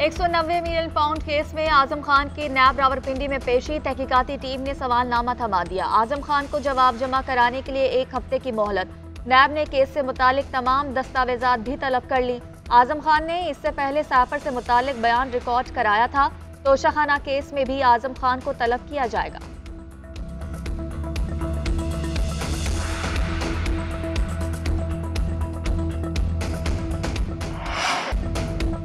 190 million pound case में आजम खान की नैब रावलपिंडी में पेशी। तहकीकाती टीम ने सवालनामा थमा दिया। आजम खान को जवाब जमा कराने के लिए 1 हफ्ते की मोहलत। नैब ने केस से मुतालिक तमाम दस्तावेजात भी तलब कर ली। आजम खान ने इससे पहले सैफर से मुतालिक बयान रिकॉर्ड कराया था। तोशाखाना केस में भी आजम खान को तलब किया जाएगा।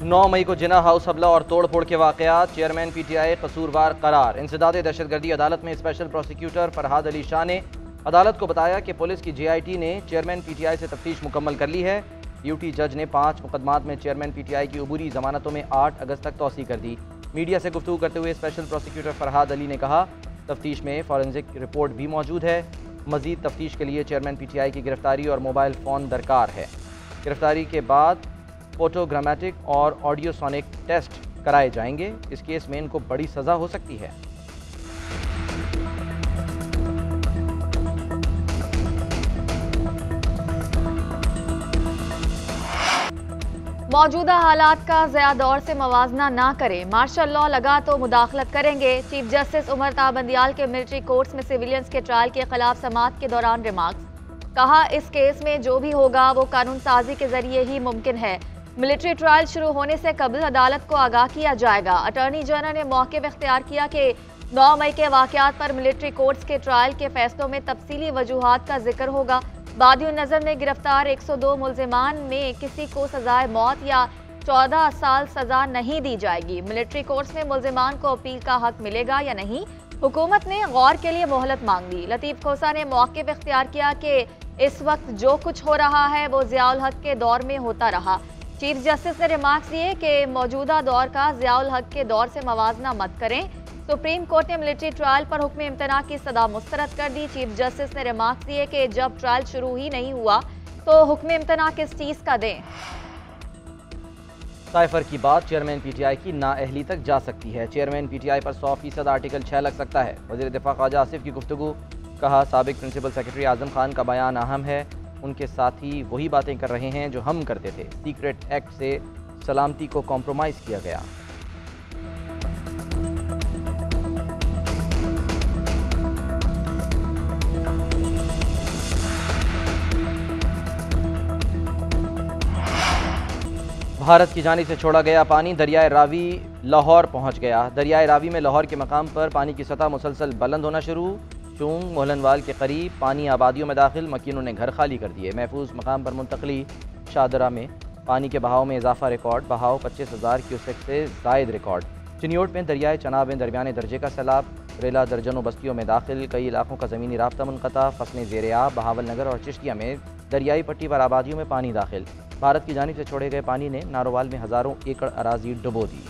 9 मई को जिना हाउस हमला और तोड़फोड़ के वाकयात। चेयरमैन पीटीआई कसूरवार करार। इंसदाद दहशतगर्दी अदालत में स्पेशल प्रोसिक्यूटर फरहाद अली शाह ने अदालत को बताया कि पुलिस की JIT ने चेयरमैन पीटीआई से तफ्तीश मुकम्मल कर ली है। ड्यूटी जज ने 5 मुकदमात में चेयरमैन पीटीआई की अबूरी जमानतों में 8 अगस्त तक तौसी कर दी। मीडिया से गुफ्तगू करते हुए स्पेशल प्रोसिक्यूटर फरहाद अली ने कहा, तफ्तीश में फॉरेंसिक रिपोर्ट भी मौजूद है। मजीद तफ्तीश के लिए चेयरमैन पीटीआई की गिरफ्तारी और मोबाइल फ़ोन दरकार है। गिरफ्तारी के बाद फोटोग्रामेटिक और ऑडियोसोनिक टेस्ट कराए जाएंगे। इस केस में इनको बड़ी सज़ा हो सकती है। मौजूदा हालात का ज़िया दौर से मवाजना ना करें। मार्शल लॉ लगा तो मुदाखलत करेंगे। चीफ जस्टिस उमर ताबंदियाल के मिलिट्री कोर्ट्स में सिविलियंस के ट्रायल के खिलाफ समाअत के दौरान रिमार्क्स। कहा, इस केस में जो भी होगा वो कानून साजी के जरिए ही मुमकिन है। मिलिट्री ट्रायल शुरू होने से कबल अदालत को आगाह किया जाएगा। अटॉर्नी जनरल ने मौक़िफ़ इख्तियार किया कि 9 मई के वाक़यात पर मिलिट्री कोर्ट्स के ट्रायल के फैसलों में तफसीली वजूहात का जिक्र होगा। बादियुन नज़र में गिरफ्तार 102 मुल्ज़िमान में किसी को सज़ाए मौत या 14 साल सज़ा नहीं दी जाएगी। मिलिट्री कोर्ट्स में मुल्ज़िमान को अपील का हक मिलेगा या नहीं, हुकूमत ने गौर के लिए मोहलत मांग ली। लतीफ़ खोसा ने मौक़िफ़ इख्तियार किया कि इस वक्त जो कुछ हो रहा है वो ज़ियाउल हक के दौर में होता रहा। चीफ जस्टिस ने रिमार्क्स दिए कि मौजूदा दौर का ज़ियाउल हक के दौर से मवाजना मत करें। सुप्रीम कोर्ट ने मिलिट्री ट्रायल पर हुक्म इम्तना की सदा मुस्तरद कर दी। चीफ जस्टिस ने रिमार्क्स दिए कि जब ट्रायल शुरू ही नहीं हुआ तो हुक्म इम्तना किस चीज़ का दें। साइफर की बात चेयरमैन पीटीआई की नाअहली तक जा सकती है। चेयरमैन पीटीआई पर 100% आर्टिकल 6 लग सकता है। वज़ीर दिफा ख्वाजा आसिफ की गुफ्तगू। कहा, साबिक प्रिंसिपल सेक्रेटरी आजम खान का बयान अहम है। उनके साथी वही बातें कर रहे हैं जो हम करते थे। सीक्रेट एक्ट से सलामती को कॉम्प्रोमाइज़ किया गया। भारत की जानिब से छोड़ा गया पानी दरियाए रावी लाहौर पहुंच गया। दरियाए रावी में लाहौर के मकाम पर पानी की सतह मुसलसल बुलंद होना शुरू। चूंग मोहलनवाल के करीब पानी आबादियों में दाखिल। मकीनों ने घर खाली कर दिए। महफूज मकाम पर मुंतकली। शादरा में पानी के बहाव में इजाफा रिकॉर्ड। बहाव 25,000 क्यूसेक से जायद रिकॉर्ड। चिन्योट में दरियाए चनाब में दरमियाने दर्जे का सैलाब। रेला दर्जनों बस्तियों में दाखिल। कई इलाकों का ज़मीनी राब्ता मुनक़ता। फसलें ज़ेर-ए-आब। बहावल नगर और चिश्तिया में दरियाई पट्टी पर आबादियों में पानी दाखिल। भारत की जानिब से छोड़े गए पानी ने नारोवाल में हज़ारों एकड़ अराजी डुबो दी।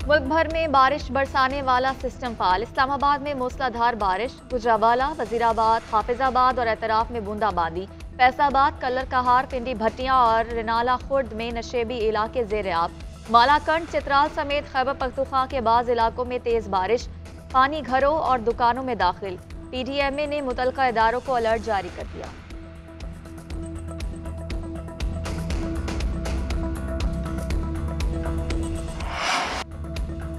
मुल्क भर में बारिश बरसाने वाला सिस्टम फाल। इस्लामाबाद में मूसलाधार बारिश। गुजरावाला, वजीराबाद, हाफिजाबाद और एतराफ में बूंदाबांदी। फैसलाबाद, कल्लर कहार, पिंडी भट्टियां और रिनाला खुर्द में नशेबी इलाके ज़ेर-ए-आब। मालाकंड, चित्राल समेत खैबर पख्तूनख्वा के बाज़ इलाकों में तेज़ बारिश। पानी घरों और दुकानों में दाखिल। PDMA ने मुतलका इदारों को अलर्ट जारी कर दिया।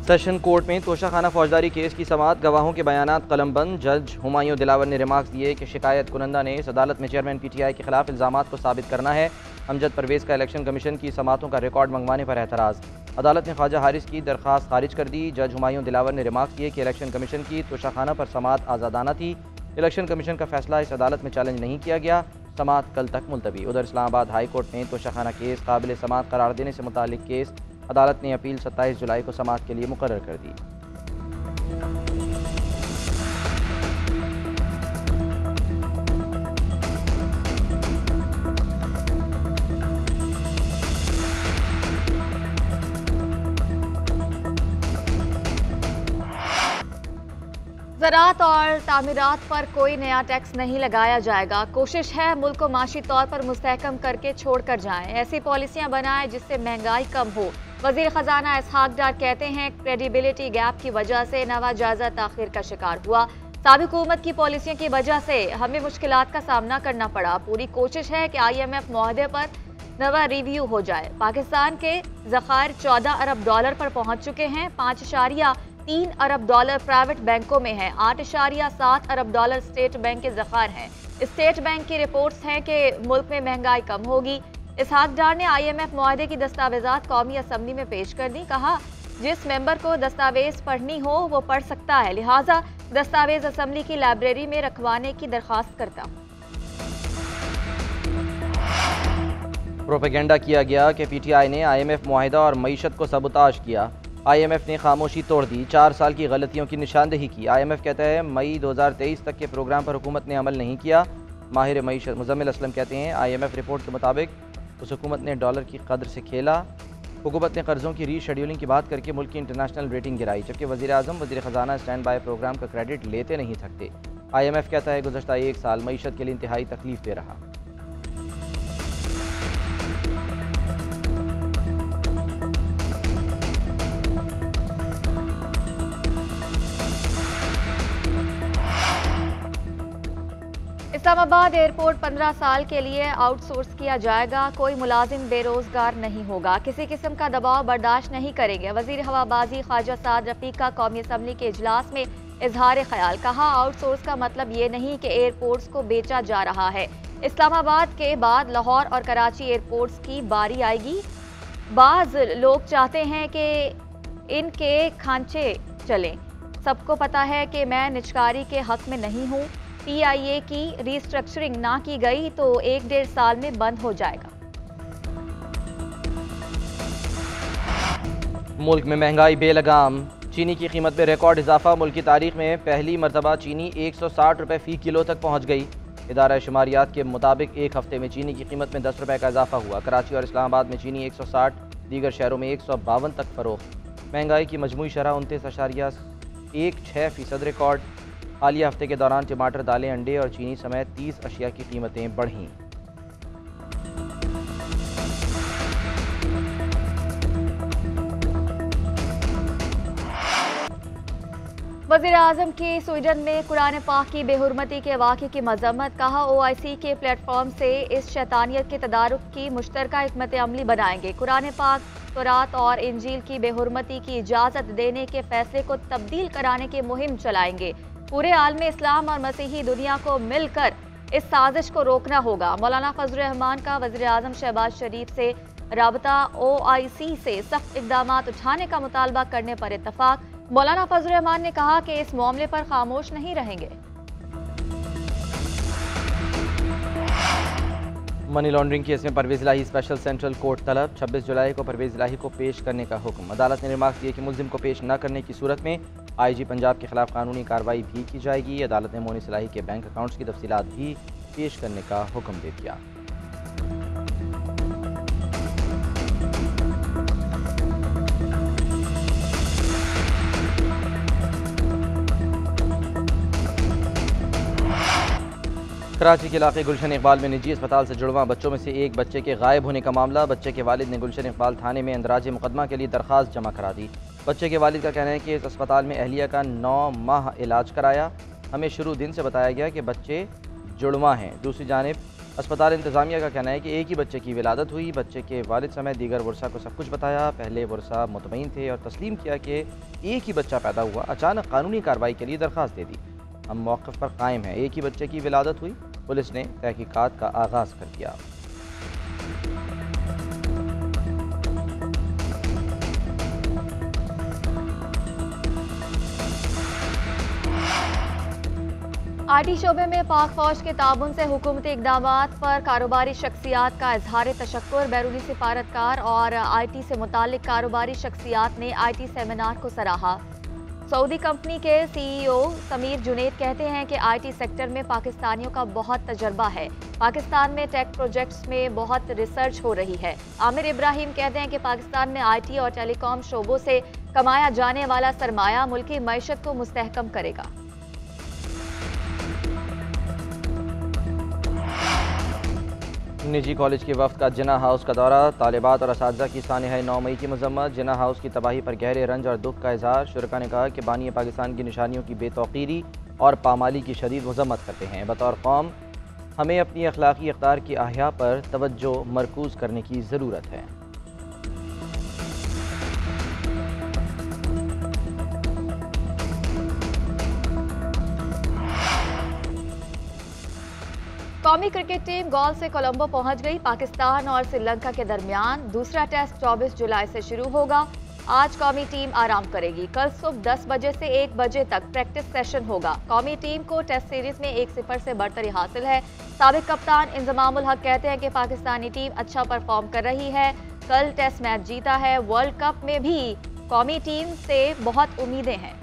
सेशन कोर्ट में तोशाखाना फौजदारी केस की समाअत। गवाहों के बयानात कलमबंद। जज हुमायूं दिलावर ने रिमार्क्स दिए कि शिकायत कुनंदा ने इस अदालत में चेयरमैन PTI के खिलाफ इल्ज़ामात को साबित करना है। अमजद परवेज़ का इलेक्शन कमीशन की समाअतों का रिकॉर्ड मंगवाने पर एतराज़। अदालत ने ख्वाजा हारिस की दरख्वास्त खारिज कर दी। जज हुमायूं दिलावर ने रिमार्क्स किए कि इलेक्शन कमीशन की तोशाखाना पर समाअत आज़ादाना थी। इलेक्शन कमीशन का फैसला इस अदालत में चैलेंज नहीं किया गया। समाअत कल तक मुलतवी। उधर इस्लामाबाद हाई कोर्ट ने तोशाखाना केस काबिल समाअत करार देने से मुतालिक केस अदालत ने अपील 27 जुलाई को समाअत के लिए मुकर्रर कर दी। ज़राअत और तामीरात पर कोई नया टैक्स नहीं लगाया जाएगा। कोशिश है मुल्क को माशी तौर पर मुस्तहकम करके छोड़ कर जाएं। ऐसी पॉलिसियां बनाएं जिससे महंगाई कम हो। वजीर खजाना इसहाक डार कहते हैं क्रेडिबिलिटी गैप की वजह से नवा जायजा ताखिर का शिकार हुआ। साबिक हुकूमत की पॉलिसियों की वजह से हमें मुश्किलात का सामना करना पड़ा। पूरी कोशिश है कि IMF मुआहदे पर नवा रिव्यू हो जाए। पाकिस्तान के ज़खायर 14 अरब डॉलर पर पहुंच चुके हैं। 5.3 अरब डॉलर प्राइवेट बैंकों में हैं। 8.7 अरब डॉलर स्टेट बैंक के ज़खायर हैं। स्टेट बैंक की रिपोर्ट्स हैं कि मुल्क में महंगाई कम होगी। इसहाक डार ने IMF मुआहदे की दस्तावेजात कौमी असम्बली में पेश कर दी। कहा जिस मेंबर को दस्तावेज पढ़नी हो वो पढ़ सकता है, लिहाजा दस्तावेज असम्बली की लाइब्रेरी में रखवाने की दरख्वास्त करता हूँ। प्रोपेगेंडा किया गया कि PTI ने IMF मुआहिदा और मईशत को सबुताज किया। IMF ने खामोशी तोड़ दी, 4 साल की गलतियों की निशानदेही की। IMF कहता है मई 2023 तक के प्रोग्राम पर हुकूमत ने अमल नहीं किया। माहिर मईशत मुजम्मिल असलम कहते हैं IMF रिपोर्ट के मुताबिक उस हुकूमत ने डॉलर की कदर से खेला। हुकूमत ने कर्जों की रीशेड्यूलिंग की बात करके मुल्क की इंटरनेशनल रेटिंग गिराई, जबकि वज़ीर आज़म वज़ीर ख़जाना स्टैंड बाय प्रोग्राम का क्रेडिट लेते नहीं थकते। IMF कहता है गुज़श्ता 1 साल मईशत के लिए इंतहाई तकलीफ दे रहा। इस्लामाबाद एयरपोर्ट 15 साल के लिए आउटसोर्स किया जाएगा। कोई मुलाजिम बेरोजगार नहीं होगा। किसी किस्म का दबाव बर्दाश्त नहीं करेंगे। वजीर हवाबाजी ख्वाजा साद रफीक का कौमी असम्बली के इजलास में इजहार ख्याल। कहा आउटसोर्स का मतलब ये नहीं कि एयरपोर्ट्स को बेचा जा रहा है। इस्लामाबाद के बाद लाहौर और कराची एयरपोर्ट्स की बारी आएगी। बाज लोग चाहते हैं कि इनके खांचे चलें। सबको पता है कि मैं निजकारी के हक में नहीं हूँ। PIA की रिस्ट्रक्चरिंग ना की गई तो 1-1.5 साल में बंद हो जाएगा। मुल्क में महंगाई बेलगाम, चीनी की कीमत में रिकॉर्ड इजाफा। मुल्क की तारीख में पहली मरतबा चीनी 160 रुपये फ़ी किलो तक पहुँच गई। इदारा शुमारियात के मुताबिक एक हफ्ते में चीनी की कीमत में 10 रुपये का इजाफा हुआ। कराची और इस्लामाबाद में चीनी 160, दीगर शहरों में 152 तक फ़रोख्त। महंगाई की मजमूई शरह 29.16% रिकॉर्ड। हालिया हफ्ते के दौरान टमाटर, दालें, अंडे और चीनी समेत 30 अशिया की कीमतें बढ़ीं। वज़ीर आज़म की स्वीडन में कुरान पाक की बेहुरमती के वाक़े की मज़म्मत। कहा OIC के प्लेटफॉर्म से इस शैतानियत के तदारुक की मुश्तरका हिकमत अमली बनाएंगे। कुरान पाक, तौरात और इंजील की बेहुरमती की इजाज़त देने के फैसले को तब्दील कराने की मुहिम चलाएंगे। पूरे आलम इस्लाम और मसीही दुनिया को मिलकर इस साजिश को रोकना होगा। मौलाना फजल रहमान का वज़ीर आज़म शहबाज शरीफ से राबता OIC से सख्त इक़दाम उठाने का मुतालबा करने पर इत्तफाक। मौलाना फजल रहमान ने कहा कि इस मामले पर खामोश नहीं रहेंगे। मनी लॉन्ड्रिंग केस में परवेज़ इलाही स्पेशल सेंट्रल कोर्ट तलब। 26 जुलाई को परवेज़ इलाही को पेश करने का हुक्म। अदालत ने रिमार्क्स दिए कि मुल्जिम को पेश न करने की सूरत में IG पंजाब के खिलाफ कानूनी कार्रवाई भी की जाएगी। अदालत ने मोनिस इलाही के बैंक अकाउंट्स की तफसीलात भी पेश करने का हुक्म दे दिया। कराची के इलाके गुलशन इकबाल में निजी अस्पताल से जुड़वा बच्चों में से एक बच्चे के गायब होने का मामला। बच्चे के वालिद ने गुलशन इकबाल थाने में इंदराज मुकदमा के लिए दरख्वास्त जमा करा दी। बच्चे के वालिद का कहना है कि इस अस्पताल में अहलिया का 9 माह इलाज कराया। हमें शुरू दिन से बताया गया कि बच्चे जुड़वा हैं। दूसरी जानिब अस्पताल इंतज़ामिया का कहना है कि एक ही बच्चे की विलादत हुई। बच्चे के वालिद समेत दीगर वर्षा को सब कुछ बताया। पहले वर्षा मुतमईन थे और तस्लीम किया कि एक ही बच्चा पैदा हुआ। अचानक कानूनी कार्रवाई के लिए दरख्वास्त दे दी। हम मौक़िफ़ पर कायम हैं, एक ही बच्चे की विलादत हुई। पुलिस ने तहकीकात का आगाज़ कर दिया। IT शोबे में पाक फौज के ताबुन से हुकूमती इक़दामात पर कारोबारी शख्सियात का इजहार तशक्कुर। बैरूनी सिफारतकार और IT से मुतालिक कारोबारी शख्सियात ने IT सेमिनार को सराहा। सऊदी कंपनी के CEO समीर जुनेद कहते हैं कि IT सेक्टर में पाकिस्तानियों का बहुत तजर्बा है। पाकिस्तान में टेक प्रोजेक्ट्स में बहुत रिसर्च हो रही है। आमिर इब्राहिम कहते हैं कि पाकिस्तान में IT और टेलीकॉम शोबों से कमाया जाने वाला सरमाया मुल्की मईशत को मुस्तहकम करेगा। निजी कॉलेज के वफ्द का जिन्ना हाउस का दौरा, तालिबात और असातिज़ा की सानहाई 9 मई की मजम्मत। जिन्ना हाउस की तबाही पर गहरे रंज और दुख का इजहार। शुरका ने कहा कि बानी पाकिस्तान की निशानियों की बेतौकीरी और पामाली की शदीद मजम्मत करते हैं। बतौर कौम हमें अपनी अखलाकी इक़्तिदार की अहया पर तवज्जो मरकूज़ करने की ज़रूरत है। कौमी क्रिकेट टीम गोल से कोलंबो पहुंच गई। पाकिस्तान और श्रीलंका के दरमियान दूसरा टेस्ट 24 जुलाई से शुरू होगा। आज कौमी टीम आराम करेगी। कल सुबह 10 बजे से 1 बजे तक प्रैक्टिस सेशन होगा। कौमी टीम को टेस्ट सीरीज में 1-0 से बढ़तरी हासिल है। साबिक कप्तान इंजमाम उल हक कहते हैं कि पाकिस्तानी टीम अच्छा परफॉर्म कर रही है। कल टेस्ट मैच जीता है। वर्ल्ड कप में भी कौमी टीम से बहुत उम्मीदें हैं।